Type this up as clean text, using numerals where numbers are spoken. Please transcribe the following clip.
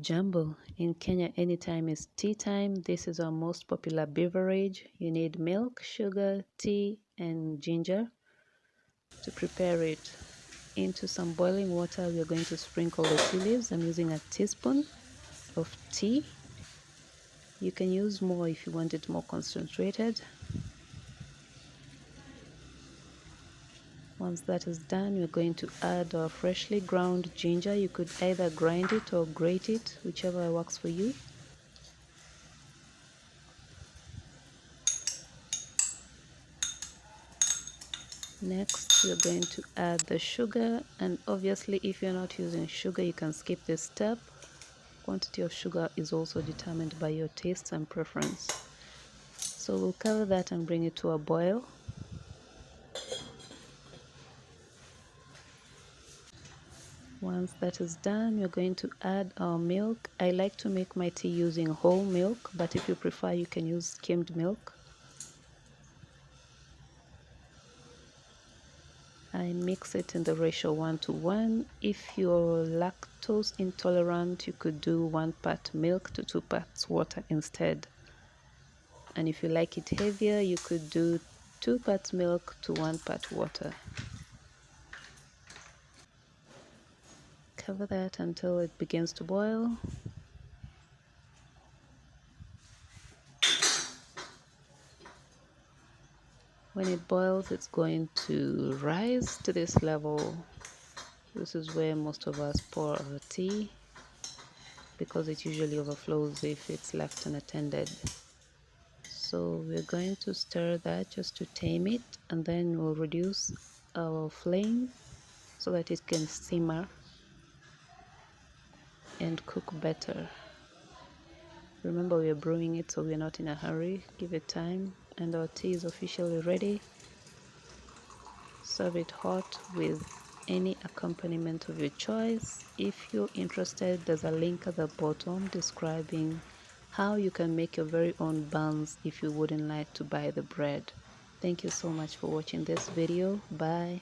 Jambo, in Kenya anytime is tea time. This is our most popular beverage. You need milk, sugar, tea and ginger. To prepare it, into some boiling water we are going to sprinkle the tea leaves. I'm using a teaspoon of tea. You can use more if you want it more concentrated. Once that is done, we're going to add our freshly ground ginger. You could either grind it or grate it, whichever works for you. Next, we're going to add the sugar, and obviously if you're not using sugar, you can skip this step. Quantity of sugar is also determined by your tastes and preference. So we'll cover that and bring it to a boil. Once that is done, we're going to add our milk. I like to make my tea using whole milk, but if you prefer, you can use skimmed milk. I mix it in the ratio 1:1. If you're lactose intolerant, you could do 1 part milk to 2 parts water instead. And if you like it heavier, you could do 2 parts milk to 1 part water. Cover that until it begins to boil. When it boils, it's going to rise to this level. This is where most of us pour our tea, because it usually overflows if it's left unattended. So we're going to stir that just to tame it, and then we'll reduce our flame so that it can simmer and cook better. Remember, we are brewing it, so we're not in a hurry. Give it time, and our tea is officially ready. Serve it hot with any accompaniment of your choice. If you're interested, there's a link at the bottom describing how you can make your very own buns if you wouldn't like to buy the bread. Thank you so much for watching this video. Bye.